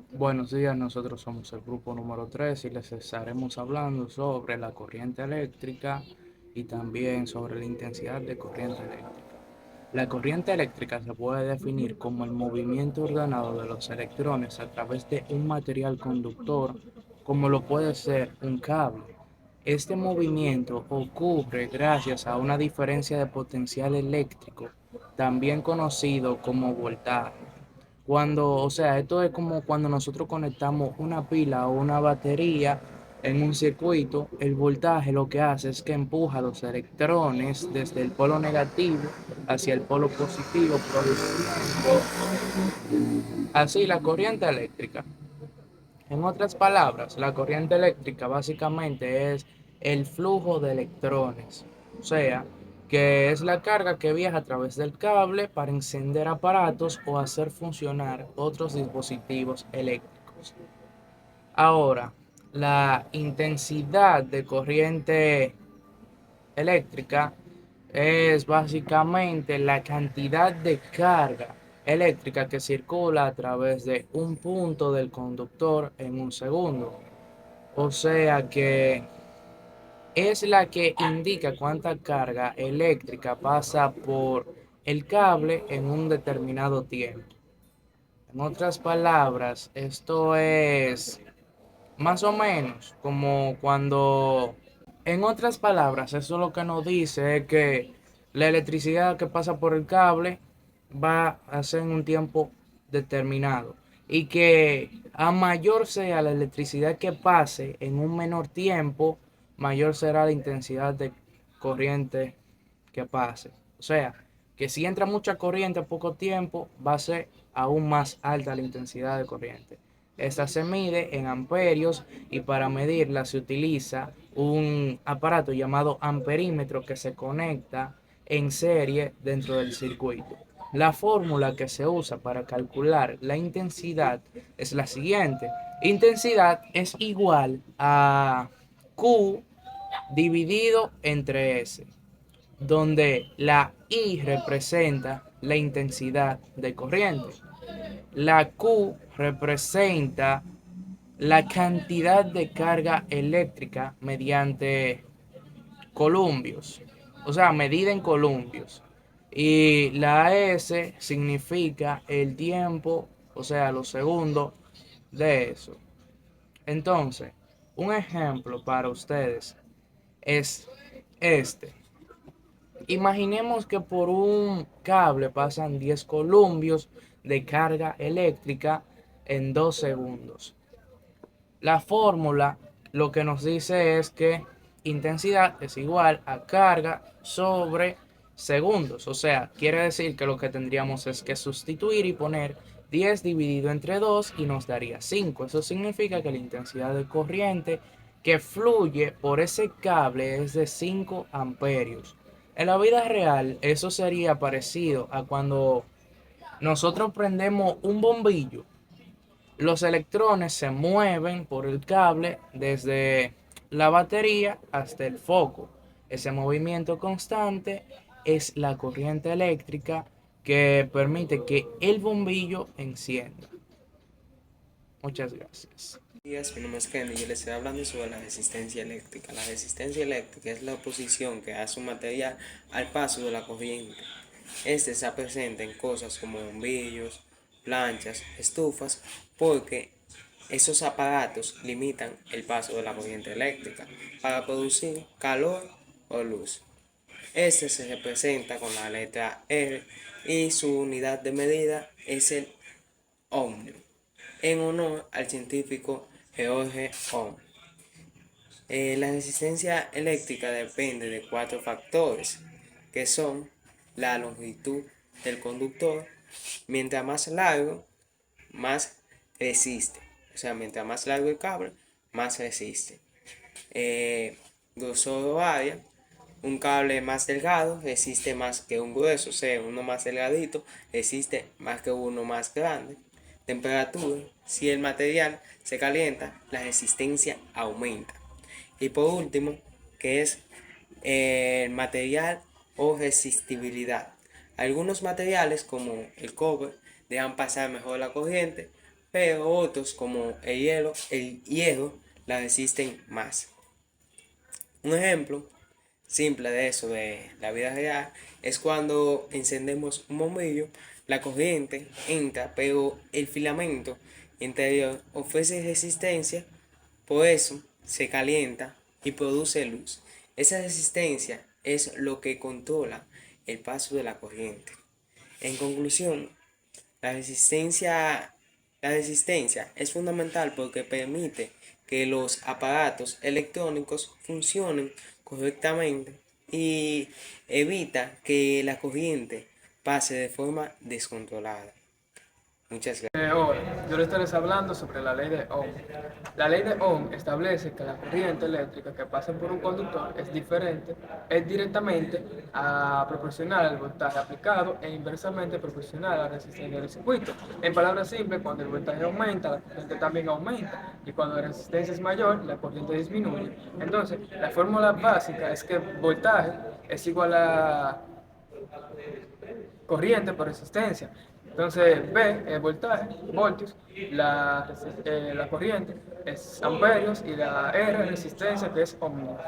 Buenos días, nosotros somos el grupo número 3 y les estaremos hablando sobre la corriente eléctrica y también sobre la intensidad de corriente eléctrica. La corriente eléctrica se puede definir como el movimiento ordenado de los electrones a través de un material conductor, como lo puede ser un cable. Este movimiento ocurre gracias a una diferencia de potencial eléctrico, también conocido como voltaje. Esto es como cuando nosotros conectamos una pila o una batería en un circuito, el voltaje lo que hace es que empuja los electrones desde el polo negativo hacia el polo positivo, produciendo así la corriente eléctrica. En otras palabras, la corriente eléctrica básicamente es el flujo de electrones, o sea, que es la carga que viaja a través del cable para encender aparatos o hacer funcionar otros dispositivos eléctricos. Ahora, la intensidad de corriente eléctrica es básicamente la cantidad de carga eléctrica que circula a través de un punto del conductor en un segundo. O sea que es la que indica cuánta carga eléctrica pasa por el cable en un determinado tiempo. En otras palabras, esto es más o menos como cuando, en otras palabras, eso lo que nos dice es que la electricidad que pasa por el cable va a ser en un tiempo determinado y que a mayor sea la electricidad que pase en un menor tiempo, mayor será la intensidad de corriente que pase. O sea, que si entra mucha corriente en poco tiempo, va a ser aún más alta la intensidad de corriente. Esta se mide en amperios y para medirla se utiliza un aparato llamado amperímetro que se conecta en serie dentro del circuito. La fórmula que se usa para calcular la intensidad es la siguiente. Intensidad es igual a Q dividido entre S, donde la I representa la intensidad de corriente. La Q representa la cantidad de carga eléctrica mediante columpios, o sea, medida en columpios. Y la S significa el tiempo, o sea, los segundos de eso. Entonces, un ejemplo para ustedes es este. Imaginemos que por un cable pasan 10 columpios de carga eléctrica en 2 segundos. La fórmula lo que nos dice es que intensidad es igual a carga sobre segundos. O sea, quiere decir que lo que tendríamos es que sustituir y poner 10 dividido entre 2 y nos daría 5. Eso significa que la intensidad de corriente que fluye por ese cable es de 5 amperios. En la vida real, eso sería parecido a cuando nosotros prendemos un bombillo. Los electrones se mueven por el cable desde la batería hasta el foco. Ese movimiento constante es la corriente eléctrica que permite que el bombillo encienda. Muchas gracias. Días, mi nombre es Kenny y yo les estoy hablando sobre la resistencia eléctrica. La resistencia eléctrica es la oposición que hace un material al paso de la corriente. Este se presenta en cosas como bombillos, planchas, estufas, porque esos aparatos limitan el paso de la corriente eléctrica para producir calor o luz. Este se representa con la letra R y su unidad de medida es el ohmio, en honor al científico George Ohm. La resistencia eléctrica depende de cuatro factores, que son la longitud del conductor. Mientras más largo, más resiste. O sea, mientras más largo el cable, más resiste. Grosor o área. Un cable más delgado resiste más que un grueso, o sea, uno más delgadito resiste más que uno más grande. Temperatura. Si el material se calienta, la resistencia aumenta. Y por último, que es el material o resistibilidad. Algunos materiales como el cobre dejan pasar mejor la corriente, pero otros como el hierro la resisten más. Un ejemplo simple de eso, de la vida real, es cuando encendemos un bombillo, la corriente entra, pero el filamento interior ofrece resistencia, por eso se calienta y produce luz. Esa resistencia es lo que controla el paso de la corriente. En conclusión, la resistencia, la resistencia es fundamental porque permite que los aparatos electrónicos funcionen correctamente y evita que la corriente pase de forma descontrolada. Muchas gracias. Hola, yo les estaré hablando sobre la ley de Ohm. La ley de Ohm establece que la corriente eléctrica que pasa por un conductor es directamente proporcional al voltaje aplicado e inversamente proporcional a la resistencia del circuito. En palabras simples, cuando el voltaje aumenta, la corriente también aumenta, y cuando la resistencia es mayor, la corriente disminuye. Entonces, la fórmula básica es que voltaje es igual a corriente por resistencia. Entonces, V es voltaje, voltios, la corriente es amperios y la R resistencia, que es ohmios.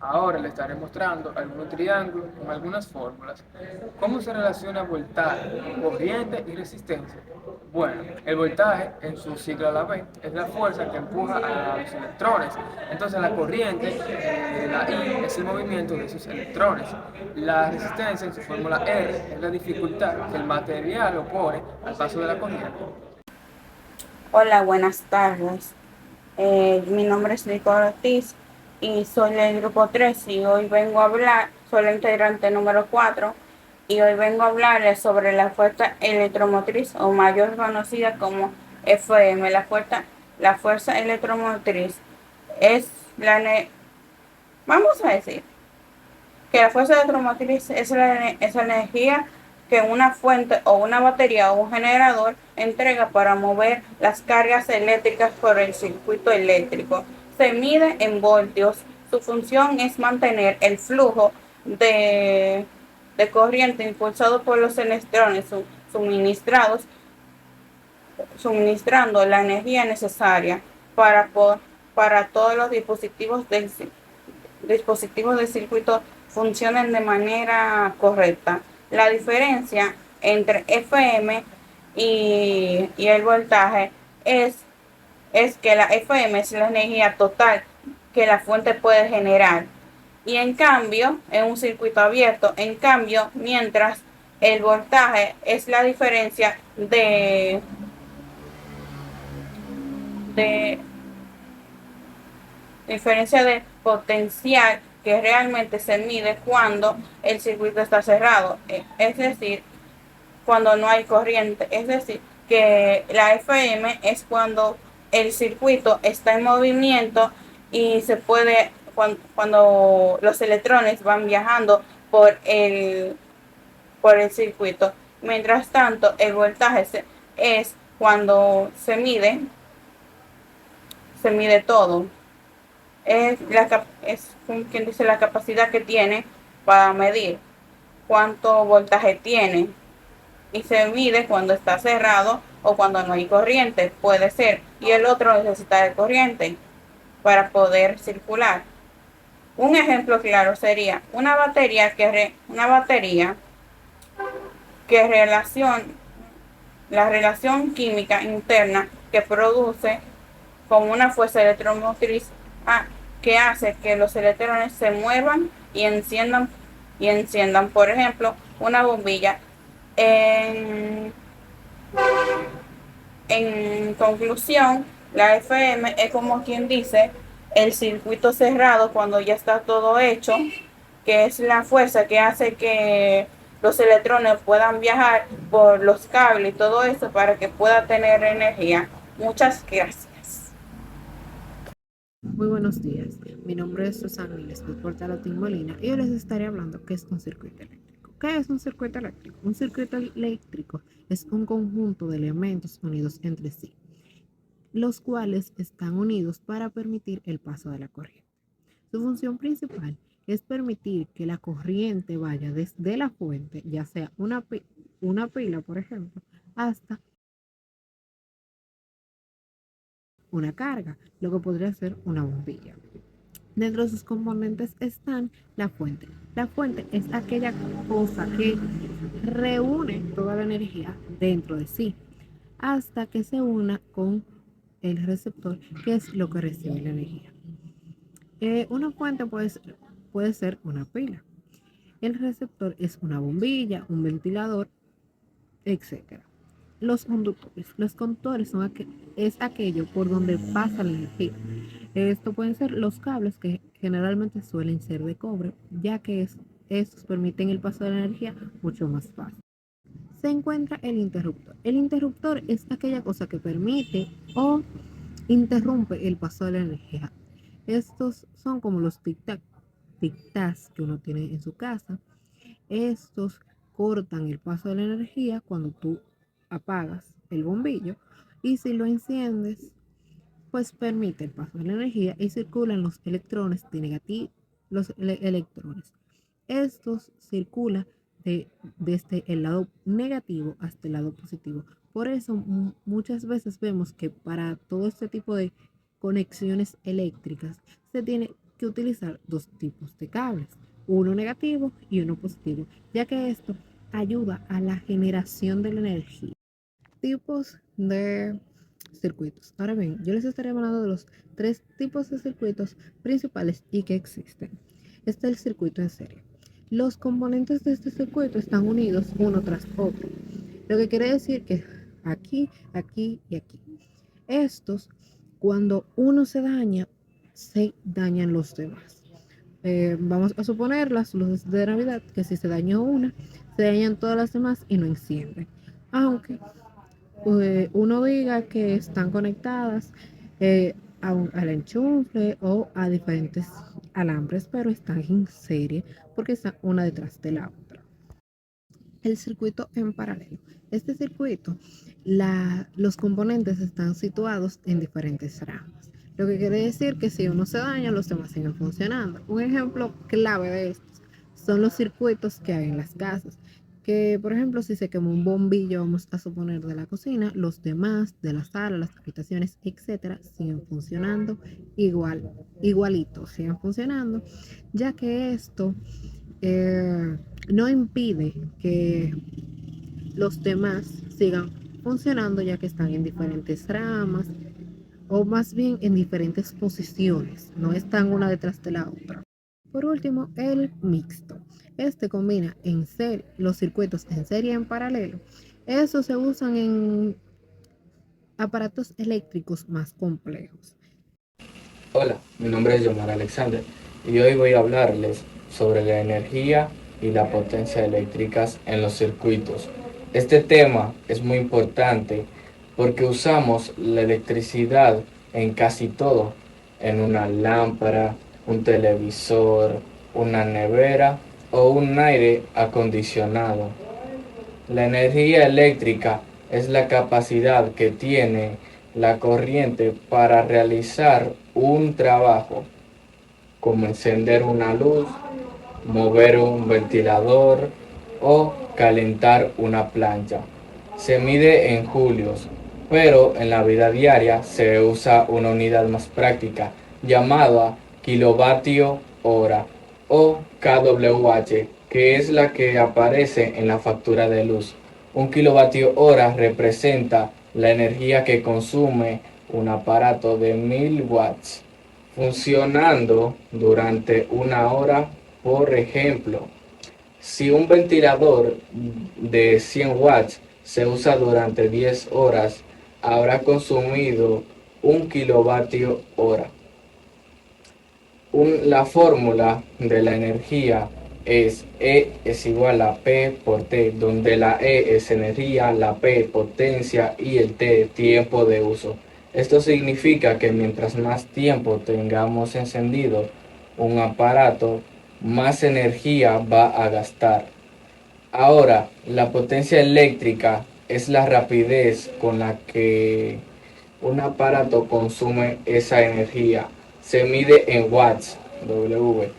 Ahora le estaré mostrando algunos triángulos con algunas fórmulas. ¿Cómo se relaciona voltaje, corriente y resistencia? Bueno, el voltaje en su sigla la V es la fuerza que empuja a los electrones. Entonces la corriente, la I, es el movimiento de esos electrones. La resistencia en su fórmula R es la dificultad que el material opone al paso de la corriente. Hola, buenas tardes. Mi nombre es Nicole Ortiz y soy del grupo 3 y hoy vengo a hablar, soy la integrante número 4 y hoy vengo a hablarles sobre la fuerza electromotriz o mayor conocida como FM. La fuerza electromotriz es vamos a decir que la fuerza electromotriz es la energía que una fuente o una batería o un generador entrega para mover las cargas eléctricas por el circuito eléctrico. Se mide en voltios. Su función es mantener el flujo de corriente impulsado por los electrones suministrados, suministrando la energía necesaria para todos los dispositivos del circuito funcionen de manera correcta. La diferencia entre FM y el voltaje es que la FM es la energía total que la fuente puede generar. Y en cambio, en un circuito abierto, mientras el voltaje es la de diferencia de potencial que realmente se mide cuando el circuito está cerrado, es decir, cuando no hay corriente. Es decir, que la FM es cuando el circuito está en movimiento y cuando los electrones van viajando por el circuito. Mientras tanto, el voltaje es cuando se mide todo. Es como quien dice la capacidad que tiene para medir cuánto voltaje tiene, y se mide cuando está cerrado o cuando no hay corriente, puede ser, y el otro necesita de corriente para poder circular. Un ejemplo claro sería una batería que la relación química interna que produce con una fuerza electromotriz que hace que los electrones se muevan y enciendan, por ejemplo, una bombilla. En, en conclusión, la FM es como quien dice el circuito cerrado cuando ya está todo hecho, que es la fuerza que hace que los electrones puedan viajar por los cables y todo eso para que pueda tener energía. Muchas gracias. Muy buenos días, mi nombre es Susana Lesbeth Portalatín Molina y yo les estaré hablando qué es un circuito eléctrico. ¿Qué es un circuito eléctrico? Un circuito eléctrico es un conjunto de elementos unidos entre sí, los cuales están unidos para permitir el paso de la corriente. Su función principal es permitir que la corriente vaya desde la fuente, ya sea una pila, por ejemplo, hasta una carga, lo que podría ser una bombilla. Dentro de sus componentes están la fuente. La fuente es aquella cosa que reúne toda la energía dentro de sí hasta que se una con el receptor, que es lo que recibe la energía. Una fuente puede ser una pila. El receptor es una bombilla, un ventilador, etcétera. Los conductores. Los conductores es aquello por donde pasa la energía. Esto pueden ser los cables que generalmente suelen ser de cobre, ya que estos permiten el paso de la energía mucho más fácil. Se encuentra el interruptor. El interruptor es aquella cosa que permite o interrumpe el paso de la energía. Estos son como los tic-tacs que uno tiene en su casa. Estos cortan el paso de la energía cuando tú apagas el bombillo, y si lo enciendes, pues permite el paso de la energía y circulan los electrones de negativo, los electrones. Estos circulan desde el lado negativo hasta el lado positivo. Por eso muchas veces vemos que para todo este tipo de conexiones eléctricas se tiene que utilizar dos tipos de cables, uno negativo y uno positivo, ya que esto ayuda a la generación de la energía. Tipos de circuitos. Ahora bien, yo les estaré hablando de los tres tipos de circuitos principales y que existen. Este es el circuito en serie. Los componentes de este circuito están unidos uno tras otro, lo que quiere decir que aquí, aquí y aquí. Estos, cuando uno se dañan los demás. Vamos a suponer las luces de Navidad, que si se dañó una, se dañan todas las demás y no encienden. Aunque uno diga que están conectadas al enchufe o a diferentes alambres, pero están en serie porque están una detrás de la otra. El circuito en paralelo. Este circuito, los componentes están situados en diferentes ramas, lo que quiere decir que si uno se daña, los demás siguen funcionando. Un ejemplo clave de estos son los circuitos que hay en las casas, que por ejemplo si se quemó un bombillo, vamos a suponer de la cocina, los demás de la sala, las habitaciones, etcétera, siguen funcionando igualito, siguen funcionando, ya que esto no impide que los demás sigan funcionando, ya que están en diferentes ramas o más bien en diferentes posiciones, no están una detrás de la otra. Por último, el mixto. Este combina los circuitos en serie y en paralelo. Estos se usan en aparatos eléctricos más complejos. Hola, mi nombre es Yomar Alexander y hoy voy a hablarles sobre la energía y la potencia eléctricas en los circuitos. Este tema es muy importante porque usamos la electricidad en casi todo, en una lámpara, un televisor, una nevera o un aire acondicionado. La energía eléctrica es la capacidad que tiene la corriente para realizar un trabajo, como encender una luz, mover un ventilador o calentar una plancha. Se mide en julios, pero en la vida diaria se usa una unidad más práctica llamada kilovatio hora o kWh, que es la que aparece en la factura de luz. Un kilovatio hora representa la energía que consume un aparato de 1000 watts, funcionando durante una hora. Por ejemplo, si un ventilador de 100 watts se usa durante 10 horas, habrá consumido 1 kWh. La fórmula de la energía es E es igual a P por T, donde la E es energía, la P potencia y el T tiempo de uso. Esto significa que mientras más tiempo tengamos encendido un aparato, más energía va a gastar. Ahora, la potencia eléctrica es la rapidez con la que un aparato consume esa energía. Se mide en watts, W,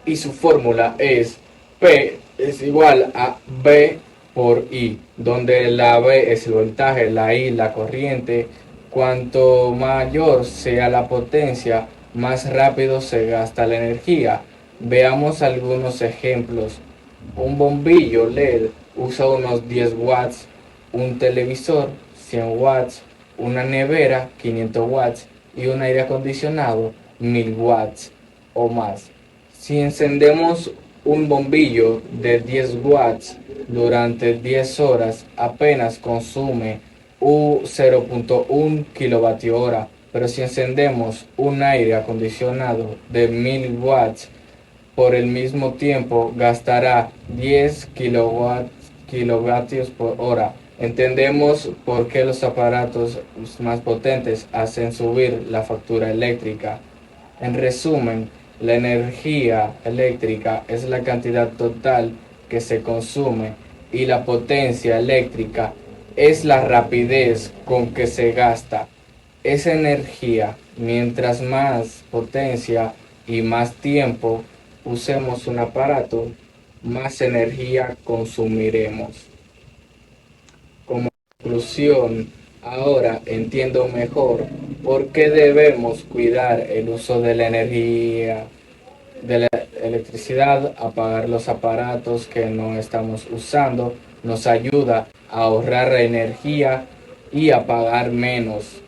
y su fórmula es P es igual a B por I, donde la B es el voltaje, la I la corriente Cuanto mayor sea la potencia, más rápido se gasta la energía. Veamos algunos ejemplos. Un bombillo LED usa unos 10 watts, un televisor 100 watts, una nevera 500 watts y un aire acondicionado 1000 watts o más. Si encendemos un bombillo de 10 watts durante 10 horas, apenas consume 0.1 kilovatio hora, pero si encendemos un aire acondicionado de 1000 watts por el mismo tiempo, gastará 10 kilovatios por hora. Entendemos por qué los aparatos más potentes hacen subir la factura eléctrica. En resumen, la energía eléctrica es la cantidad total que se consume y la potencia eléctrica es la rapidez con que se gasta esa energía. Mientras más potencia y más tiempo usemos un aparato, más energía consumiremos. Como conclusión, ahora entiendo mejor por qué debemos cuidar el uso de la energía, de la electricidad. Apagar los aparatos que no estamos usando nos ayuda a ahorrar energía y a pagar menos